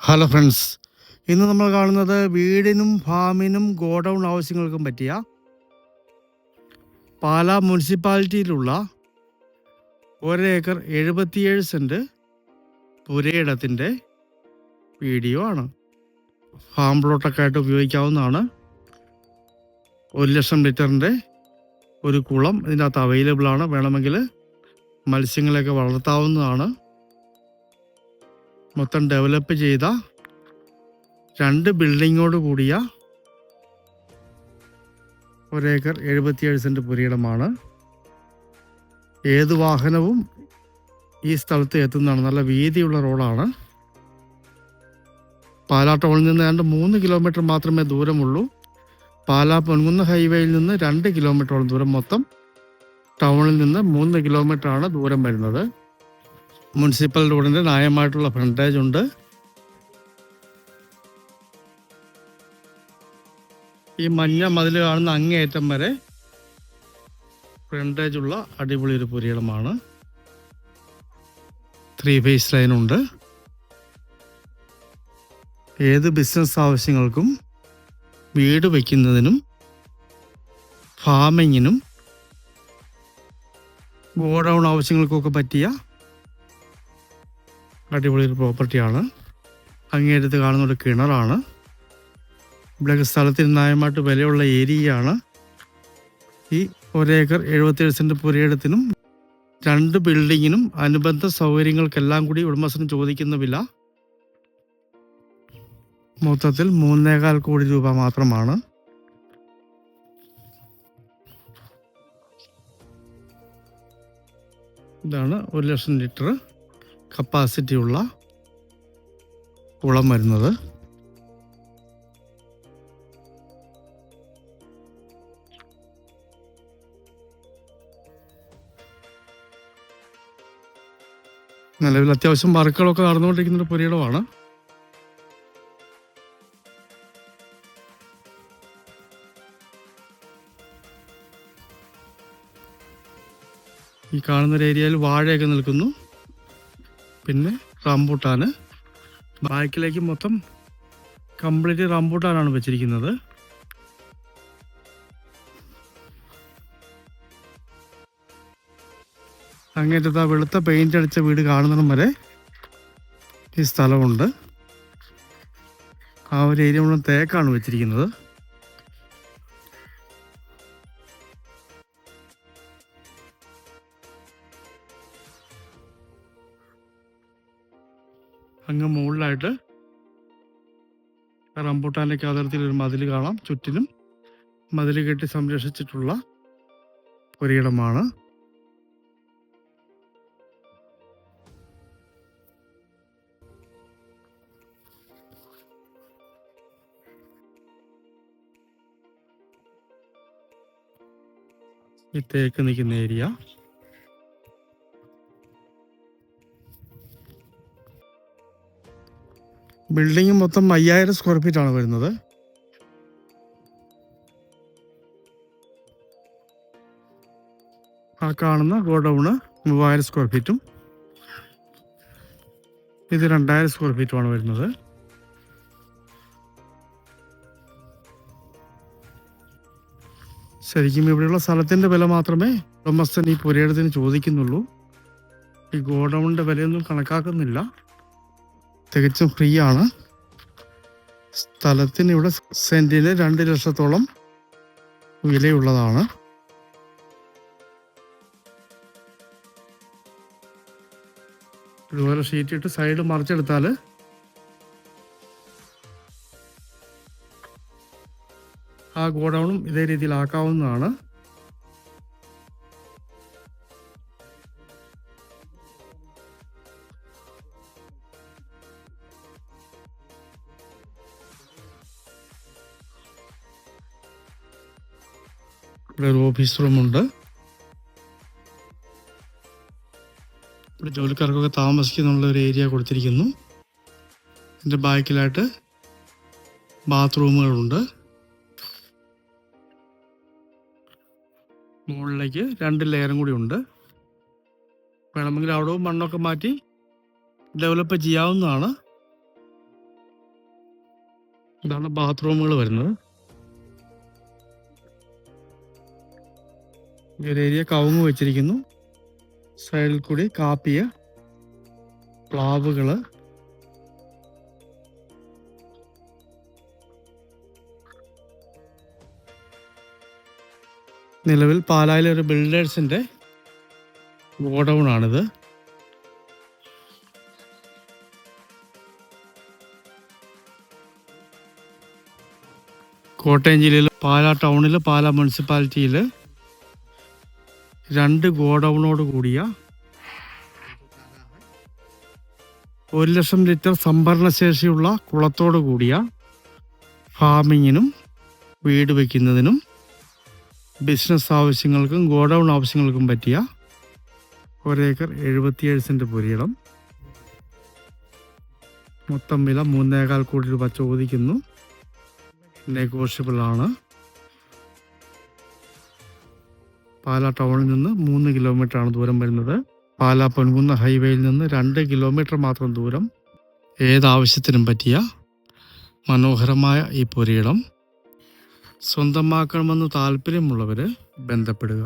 Hello friends, ഇന്ന് നമ്മൾ കാണുന്നത് വീടിനും ഫാമിനും ഗോഡൗൺ ആവശ്യങ്ങൾക്കും പറ്റിയ പാലാ മുനിസിപ്പാലിറ്റിയിലുള്ള 1 ഏക്കർ 77 സെൻറ്റ് പുരയിടത്തിൻ്റെ വീഡിയോ ആണ്. ഫാം പ്ലോട്ടൊക്കെ ആയിട്ട് ഉപയോഗിക്കാവുന്നതാണ്. 1,00,000 ലിറ്ററിൻ്റെ ഒരു കുളം ഇതിനകത്ത് അവൈലബിൾ ആണ്. വേണമെങ്കിൽ മത്സ്യങ്ങളെയൊക്കെ വളർത്താവുന്നതാണ്. മൊത്തം ഡെവലപ്പ് ചെയ്ത 2 ബിൽഡിങ്ങോട് കൂടിയ 1 ഏക്കർ 77 സെൻറ്റ് പുരയിടമാണ്. ഏത് വാഹനവും ഈ സ്ഥലത്ത് എത്തുന്നതാണ്. നല്ല വീതിയുള്ള റോഡാണ്. പാലാ ടൗണിൽ നിന്ന് ഏതാണ്ട് 3 കിലോമീറ്റർ മാത്രമേ ദൂരമുള്ളൂ. പാലാ പൊൻകുന്ന് ഹൈവേയിൽ നിന്ന് 2 കിലോമീറ്ററോളം ദൂരം. മൊത്തം ടൗണിൽ നിന്ന് 3 കിലോമീറ്ററാണ് ദൂരം വരുന്നത്. മുനിസിപ്പൽ റോഡിൻ്റെ ന്യായമായിട്ടുള്ള ഫ്രണ്ടേജ് ഉണ്ട്. ഈ മഞ്ഞ മതിൽ കാണുന്ന അങ്ങേയറ്റം വരെ ഫ്രണ്ടേജുള്ള അടിപൊളി ഒരു പുരയിടമാണ്. 3 ഫേസ് ലൈനുണ്ട്. ഏത് ബിസിനസ് ആവശ്യങ്ങൾക്കും, വീട് വയ്ക്കുന്നതിനും, ഫാമിങ്ങിനും, ഗോഡൗൺ ആവശ്യങ്ങൾക്കൊക്കെ പറ്റിയ അടിപൊളി ഒരു പ്രോപ്പർട്ടിയാണ്. അങ്ങേയറ്റത്ത് കാണുന്ന ഒരു കിണറാണ്. ഇവിടെ സ്ഥലത്തിന് ന്യായമായിട്ട് വിലയുള്ള ഏരിയയാണ്. ഈ 1 ഏക്കർ 77 സെൻറ്റ് പുരയിടത്തിനും 2 ബിൽഡിങ്ങിനും അനുബന്ധ സൗകര്യങ്ങൾക്കെല്ലാം കൂടി ഉടമസ്ഥന് ചോദിക്കുന്ന വില മൊത്തത്തിൽ 3.25 കോടി രൂപ മാത്രമാണ്. ഇതാണ് 1,00,000 ലിറ്റർ കപ്പാസിറ്റി ഉള്ള കുളം വരുന്നത്. നിലവിൽ അത്യാവശ്യം വർക്കുകളൊക്കെ നടന്നുകൊണ്ടിരിക്കുന്ന ഒരു പുരയിടമാണ്. ഈ കാണുന്ന ഏരിയയിൽ വാഴയൊക്കെ നിൽക്കുന്നു. പിന്നെ റംബൂട്ടാന്. ബാക്കിലേക്ക് മൊത്തം കംപ്ലീറ്റ് റംബൂട്ടാനാണ് വെച്ചിരിക്കുന്നത്. അങ്ങേറ്റത്ത് ആ വെളുത്ത പെയിന്റ് അടിച്ച വീട് കാണുന്നിടം വരെ ഈ സ്ഥലമുണ്ട്. ആ ഒരു ഏരിയ മുഴുവൻ തേക്കാണ് വെച്ചിരിക്കുന്നത്. അങ്ങ് മുകളിലായിട്ട് റംബൂട്ടാനൊക്കെ അതിർത്തിയിൽ ഒരു മതിൽ കാണാം. ചുറ്റിനും മതിൽ കെട്ടി സംരക്ഷിച്ചിട്ടുള്ള പുരയിടമാണ്. ഈ തേക്ക് നിൽക്കുന്ന ഏരിയ. ബിൽഡിംഗ് മൊത്തം 5000 സ്ക്വയർ ഫീറ്റ് ആണ് വരുന്നത്. ആ കാണുന്ന ഗോഡൗണ് 3000 സ്ക്വയർ ഫീറ്റും ഇത് 2000 സ്ക്വയർ ഫീറ്റുമാണ് വരുന്നത്. ശരിക്കും ഇവിടെയുള്ള സ്ഥലത്തിൻ്റെ വില മാത്രമേ ഉടമസ്ഥൻ ഈ പുരയിടത്തിന് ചോദിക്കുന്നുള്ളൂ. ഈ ഗോഡൗണിൻ്റെ വിലയൊന്നും കണക്കാക്കുന്നില്ല. തികച്ചും ഫ്രീ ആണ്. സ്ഥലത്തിന് ഇവിടെ സെൻറ്റിന് 2 ലക്ഷത്തോളം വിലയുള്ളതാണ്. ഇതുപോലെ ഷീറ്റ് ഇട്ട് സൈഡ് മറിച്ചെടുത്താൽ ആ ഗോഡൗണും ഇതേ രീതിയിലാക്കാവുന്നതാണ്. ഇവിടെ ഒരു ഓഫീസ് റൂമുണ്ട്. ഇവിടെ ജോലിക്കാർക്കൊക്കെ താമസിക്കുന്നുള്ള ഒരു ഏരിയ കൊടുത്തിരിക്കുന്നു. ഇതിൻ്റെ ബാക്കിലായിട്ട് ബാത്റൂമുകളുണ്ട്. മുകളിലേക്ക് 2 ലെയറും കൂടി ഉണ്ട്. വേണമെങ്കിൽ അവിടവും മണ്ണൊക്കെ മാറ്റി ഡെവലപ്പ് ചെയ്യാവുന്നതാണ്. ഇതാണ് ബാത്റൂമുകൾ വരുന്നത്. ഈ ഒരു ഏരിയ കവുങ്ങ് വെച്ചിരിക്കുന്നു. സൈഡിൽ കൂടി കാപ്പിയ, പ്ലാവുകൾ, നിലവിൽ പാലായിലെ ഒരു ബിൽഡേഴ്സിൻ്റെ ഗോഡൗൺ ആണിത്. കോട്ടയം ജില്ലയിൽ പാലാ ടൗണിൽ പാലാ മുനിസിപ്പാലിറ്റിയിൽ 2 ഗോഡൗണോട് കൂടിയ 1,00,000 ലിറ്റർ സംഭരണശേഷിയുള്ള കുളത്തോട് കൂടിയ ഫാമിങ്ങിനും വീട് വയ്ക്കുന്നതിനും ബിസിനസ് ആവശ്യങ്ങൾക്കും ഗോഡൗൺ ആവശ്യങ്ങൾക്കും പറ്റിയ 1 ഏക്കർ 77 സെൻറ്റ് പുരയിടം. മൊത്തം വില 3,15 കോടി രൂപ ചോദിക്കുന്നു. നെഗോഷ്യബിൾ ആണ്. പാലാ ടൗണിൽ നിന്ന് 3 കിലോമീറ്ററാണ് ദൂരം വരുന്നത്. പാലാ പൊൻകുന്ന ഹൈവേയിൽ നിന്ന് 2 കിലോമീറ്റർ മാത്രം ദൂരം. ഏതാവശ്യത്തിനും പറ്റിയ മനോഹരമായ ഈ പുരയിടം സ്വന്തമാക്കണമെന്ന് താല്പര്യമുള്ളവർ ബന്ധപ്പെടുക.